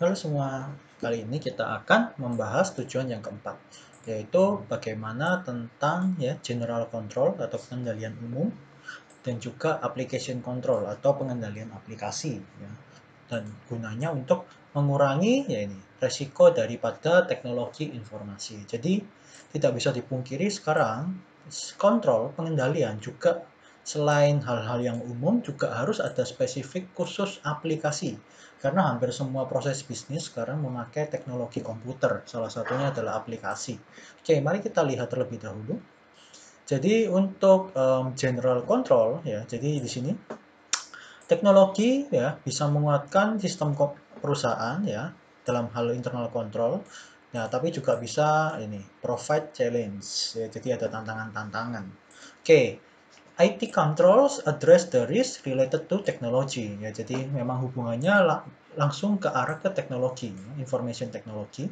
Halo semua, kali ini kita akan membahas tujuan yang keempat, yaitu bagaimana tentang general control atau pengendalian umum dan juga application control atau pengendalian aplikasi ya. Dan gunanya untuk mengurangi resiko daripada teknologi informasi. Jadi tidak bisa dipungkiri sekarang kontrol pengendalian juga selain hal-hal yang umum juga harus ada spesifik khusus aplikasi. Karena hampir semua proses bisnis sekarang memakai teknologi komputer. Salah satunya adalah aplikasi. Oke, mari kita lihat terlebih dahulu. Jadi untuk general control ya, jadi di sini teknologi ya bisa menguatkan sistem perusahaan ya dalam hal internal control. Ya, tapi juga bisa provide challenge ya, jadi ada tantangan-tantangan. Oke, IT controls address the risk related to technology. Ya, jadi memang hubungannya langsung ke arah ke teknologi, information technology.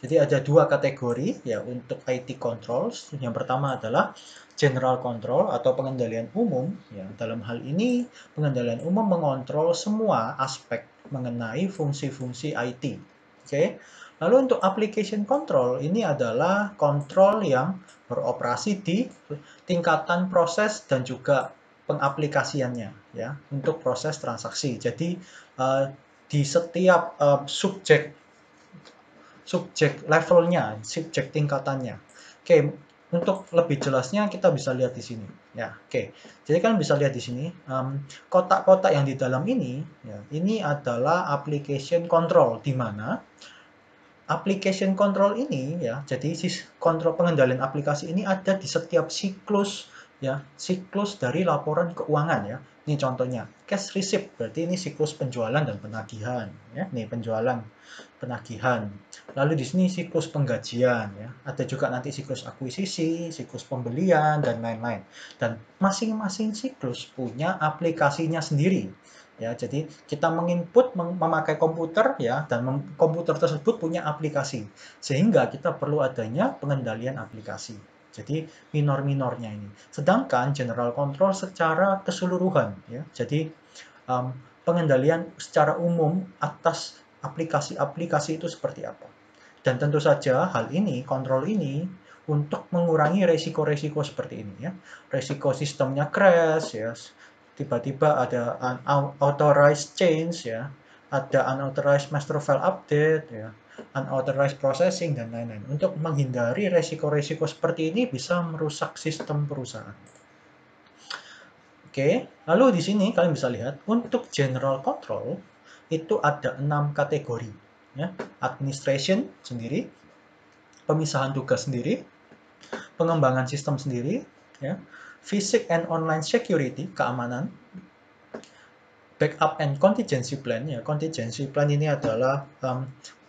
Jadi ada dua kategori ya untuk IT controls. Yang pertama adalah general control atau pengendalian umum. Ya, dalam hal ini pengendalian umum mengontrol semua aspek mengenai fungsi-fungsi IT. Oke. Lalu untuk application control ini adalah kontrol yang beroperasi di tingkatan proses dan juga pengaplikasiannya ya untuk proses transaksi. Jadi di setiap subjek levelnya, subjek tingkatannya. Oke, untuk lebih jelasnya kita bisa lihat di sini. Ya, oke. Jadi kan bisa lihat di sini kotak-kotak yang di dalam ini, ya, ini adalah application control di mana application control ini ya, jadi kontrol pengendalian aplikasi ini ada di setiap siklus ya, siklus dari laporan keuangan ya. Ini contohnya cash receipt, berarti ini siklus penjualan dan penagihan ya. Nih penjualan, penagihan. Lalu di sini siklus penggajian ya. Ada juga nanti siklus akuisisi, siklus pembelian dan lain-lain. Dan masing-masing siklus punya aplikasinya sendiri. Ya, jadi kita menginput memakai komputer ya dan komputer tersebut punya aplikasi. Sehingga kita perlu adanya pengendalian aplikasi. Jadi minor-minornya ini. Sedangkan general control secara keseluruhan ya. Jadi pengendalian secara umum atas aplikasi-aplikasi itu seperti apa. Dan tentu saja hal ini, kontrol ini untuk mengurangi resiko-resiko seperti ini ya. Resiko sistemnya crash ya, tiba-tiba ada unauthorized change ya, ada unauthorized master file update ya, unauthorized processing dan lain-lain. Untuk menghindari resiko-resiko seperti ini bisa merusak sistem perusahaan. Oke, lalu di sini kalian bisa lihat untuk general control itu ada 6 kategori ya. Administration sendiri, pemisahan tugas sendiri, pengembangan sistem sendiri ya, Physical and online security, keamanan, backup and contingency plan ya. Contingency plan ini adalah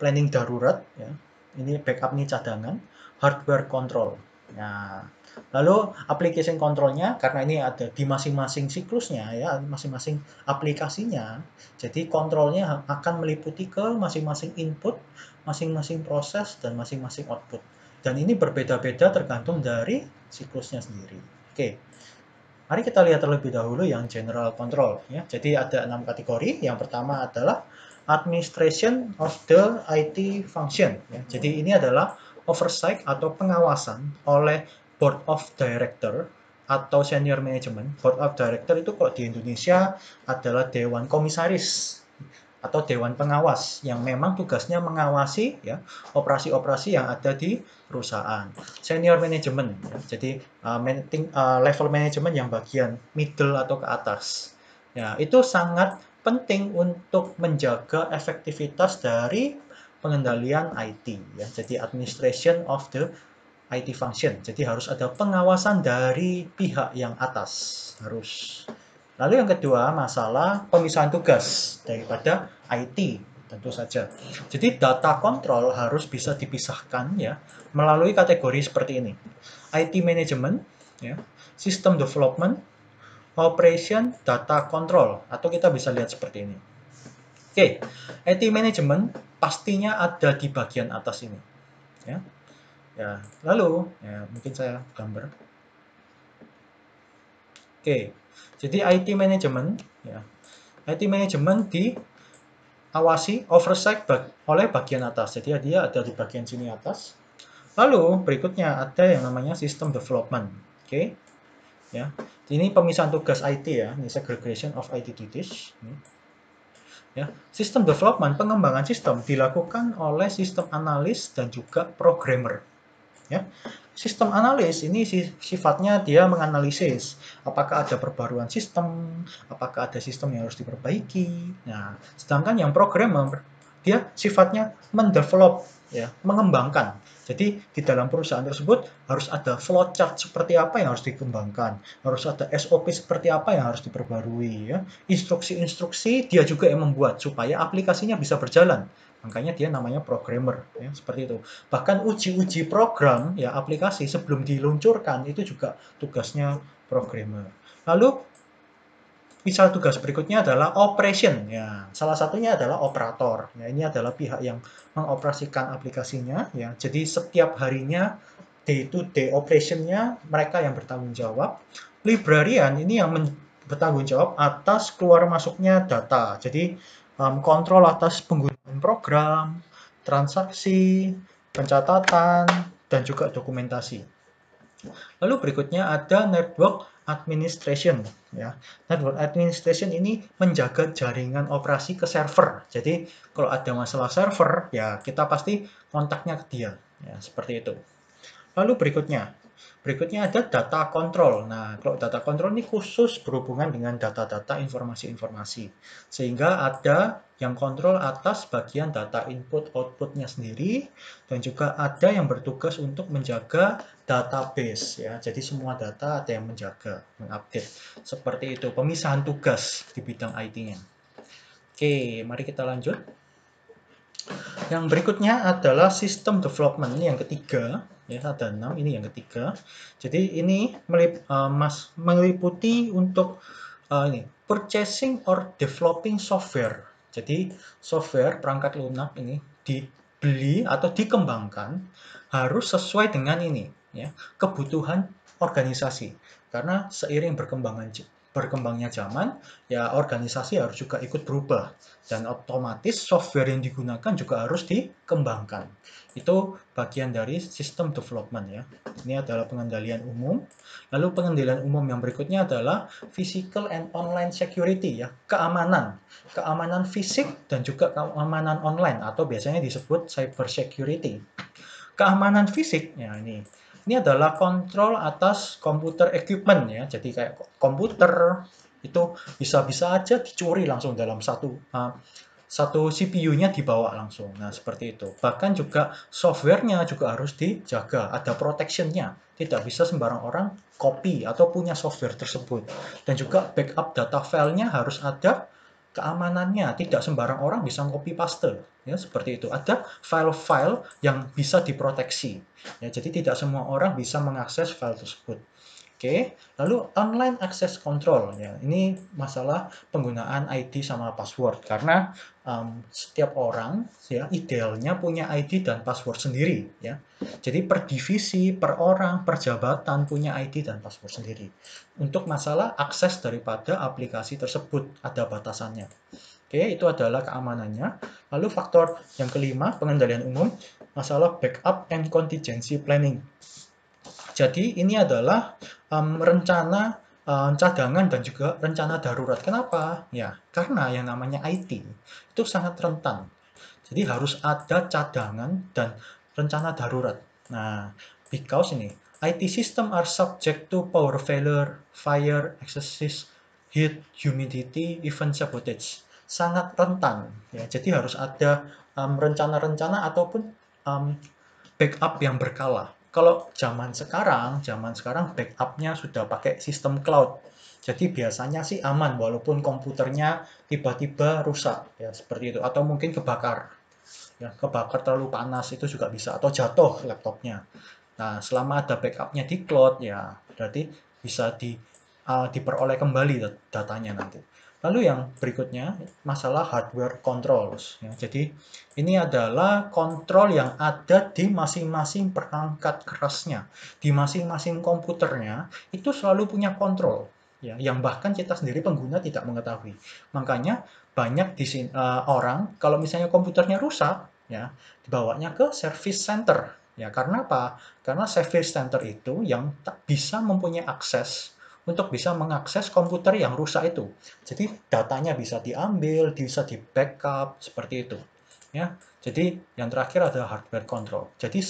planning darurat ya. Ini backup ini cadangan, hardware control. Nah, lalu application controlnya karena ini ada di masing-masing siklusnya ya, masing-masing aplikasinya. Jadi kontrolnya akan meliputi ke masing-masing input, masing-masing proses dan masing-masing output. Dan ini berbeda-beda tergantung dari siklusnya sendiri. Oke. Mari kita lihat terlebih dahulu yang general control ya. Jadi ada 6 kategori. Yang pertama adalah administration of the IT function ya. Jadi ini adalah oversight atau pengawasan oleh board of director atau senior management. Board of director itu kok di Indonesia adalah dewan komisaris atau dewan pengawas yang memang tugasnya mengawasi ya operasi-operasi yang ada di perusahaan. Senior management ya, jadi level manajemen yang bagian middle atau ke atas. Ya, itu sangat penting untuk menjaga efektivitas dari pengendalian IT ya. Jadi administration of the IT function. Jadi harus ada pengawasan dari pihak yang atas harus. Lalu yang kedua, masalah pemisahan tugas daripada IT, tentu saja. Jadi data kontrol harus bisa dipisahkan ya melalui kategori seperti ini. IT management, ya, system development, operation, data control, atau kita bisa lihat seperti ini. Oke, IT management pastinya ada di bagian atas ini. Ya, ya. Lalu, ya, mungkin saya gambar. Oke, jadi IT management, ya, IT management di diawasi, oversight oleh bagian atas. Jadi dia ada di bagian sini atas. Lalu berikutnya ada yang namanya system development. Oke. Ya. Ini pemisahan tugas IT ya, ini segregation of IT duties. Ya, sistem development, pengembangan sistem dilakukan oleh sistem analis dan juga programmer. Ya, sistem analis ini sifatnya dia menganalisis apakah ada perbaruan sistem, apakah ada sistem yang harus diperbaiki. Nah, sedangkan yang programmer dia sifatnya mendevelop, ya, mengembangkan. Jadi di dalam perusahaan tersebut harus ada flowchart seperti apa yang harus dikembangkan, harus ada SOP seperti apa yang harus diperbarui, ya. Instruksi-instruksi dia juga yang membuat supaya aplikasinya bisa berjalan. Makanya dia namanya programmer, ya, seperti itu. Bahkan uji-uji program, ya, aplikasi sebelum diluncurkan itu juga tugasnya programmer. Lalu misal tugas berikutnya adalah operation, ya. Salah satunya adalah operator. Ya, ini adalah pihak yang mengoperasikan aplikasinya, ya. Jadi setiap harinya day to day operation-nya mereka yang bertanggung jawab. Librarian ini yang bertanggung jawab atas keluar masuknya data. Jadi kontrol atas penggunaan program, transaksi, pencatatan, dan juga dokumentasi. Lalu berikutnya ada network administration, ya. Network administration ini menjaga jaringan operasi ke server. Jadi kalau ada masalah server, ya kita pasti kontaknya ke dia, ya, seperti itu. Lalu berikutnya ada data control. Nah, kalau data control ini khusus berhubungan dengan data-data informasi-informasi. Sehingga ada yang kontrol atas bagian data input outputnya sendiri, dan juga ada yang bertugas untuk menjaga database, ya. Jadi semua data ada yang menjaga, mengupdate. Seperti itu, pemisahan tugas di bidang IT-nya. Oke, mari kita lanjut. Yang berikutnya adalah system development. Ini yang ketiga, ya, ada 6, ini yang ketiga. Jadi ini meliputi untuk ini purchasing or developing software. Jadi software perangkat lunak ini dibeli atau dikembangkan harus sesuai dengan ini, ya, kebutuhan organisasi. Karena seiring berkembangnya zaman, ya organisasi harus juga ikut berubah, dan otomatis software yang digunakan juga harus dikembangkan. Itu bagian dari sistem development, ya. Ini adalah pengendalian umum. Lalu pengendalian umum yang berikutnya adalah physical and online security, ya, keamanan fisik dan juga keamanan online atau biasanya disebut cyber security. Keamanan fisik, ya, ini adalah kontrol atas komputer equipment, ya. Jadi kayak komputer itu bisa aja dicuri langsung dalam satu CPU-nya dibawa langsung. Nah, seperti itu. Bahkan juga software-nya juga harus dijaga, ada protection-nya. Tidak bisa sembarang orang copy atau punya software tersebut. Dan juga backup data file-nya harus ada keamanannya, tidak sembarang orang bisa copy paste, ya, seperti itu. Ada file-file yang bisa diproteksi, ya, jadi tidak semua orang bisa mengakses file tersebut. Oke, lalu online access control, ya, ini masalah penggunaan ID sama password, karena setiap orang, ya, idealnya punya ID dan password sendiri, ya. Jadi per divisi, per orang, per jabatan punya ID dan password sendiri. Untuk masalah akses daripada aplikasi tersebut ada batasannya. Oke, itu adalah keamanannya. Lalu faktor yang kelima, pengendalian umum, masalah backup and contingency planning. Jadi ini adalah rencana cadangan dan juga rencana darurat. Kenapa? Ya, karena yang namanya IT itu sangat rentan. Jadi harus ada cadangan dan rencana darurat. Nah, because ini IT system are subject to power failure, fire, excessive heat, humidity, even sabotage. Sangat rentan, ya. Jadi harus ada rencana-rencana ataupun backup yang berkala. Kalau zaman sekarang backup-nya sudah pakai sistem cloud. Jadi biasanya sih aman walaupun komputernya tiba-tiba rusak, ya, seperti itu, atau mungkin kebakar. Ya, kebakar terlalu panas itu juga bisa, atau jatuh laptopnya. Nah, selama ada backup-nya di cloud, ya berarti bisa diperoleh kembali datanya nanti. Lalu yang berikutnya, masalah hardware controls, ya. Jadi ini adalah kontrol yang ada di masing-masing perangkat kerasnya. Di masing-masing komputernya itu selalu punya kontrol. ya, yang bahkan kita sendiri pengguna tidak mengetahui. Makanya banyak di sini, orang kalau misalnya komputernya rusak, ya, dibawanya ke service center. Ya, karena apa? Karena service center itu yang tak bisa mempunyai akses untuk bisa mengakses komputer yang rusak itu. Jadi datanya bisa diambil, bisa di-backup, seperti itu. Ya, jadi yang terakhir adalah hardware control. Jadi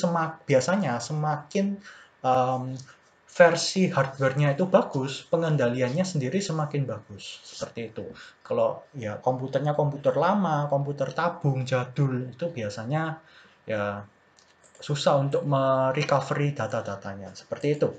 biasanya semakin um, versi hardware-nya itu bagus, pengendaliannya sendiri semakin bagus. Seperti itu. Kalau ya komputernya komputer lama, komputer tabung, jadul, itu biasanya ya susah untuk merecovery data-datanya. Seperti itu.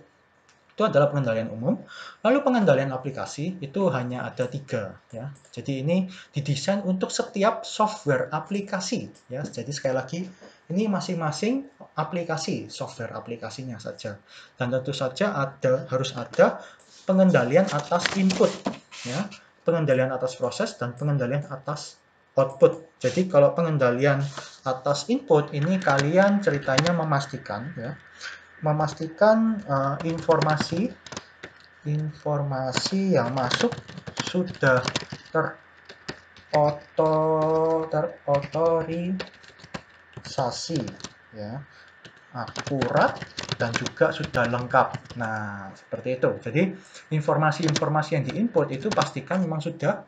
Itu adalah pengendalian umum. Lalu pengendalian aplikasi itu hanya ada 3 ya. Jadi ini didesain untuk setiap software aplikasi ya. Jadi sekali lagi ini masing-masing aplikasi, software aplikasinya saja. Dan tentu saja harus ada pengendalian atas input ya, pengendalian atas proses dan pengendalian atas output. Jadi kalau pengendalian atas input ini kalian ceritanya memastikan ya, informasi yang masuk sudah terotorisasi ya, akurat dan juga sudah lengkap. Nah, seperti itu. Jadi informasi-informasi yang diinput itu pastikan memang sudah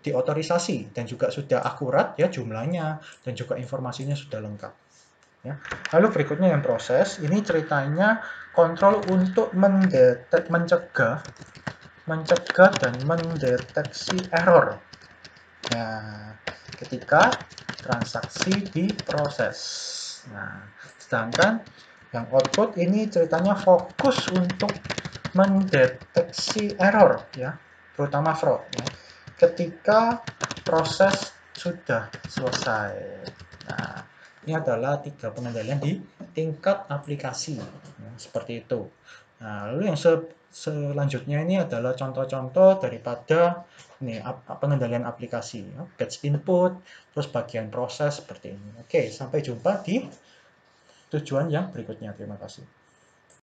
diotorisasi dan juga sudah akurat ya jumlahnya dan juga informasinya sudah lengkap. Ya. Lalu berikutnya yang proses, ini ceritanya kontrol untuk mencegah dan mendeteksi error. Nah, ketika transaksi diproses. Nah, sedangkan yang output ini ceritanya fokus untuk mendeteksi error ya, terutama fraud ya, ketika proses sudah selesai. Nah, ini adalah 3 pengendalian di tingkat aplikasi, ya, seperti itu. Nah, lalu yang selanjutnya ini adalah contoh-contoh daripada ini pengendalian aplikasi, ya, batch input, terus bagian proses seperti ini. Oke, sampai jumpa di tujuan yang berikutnya. Terima kasih.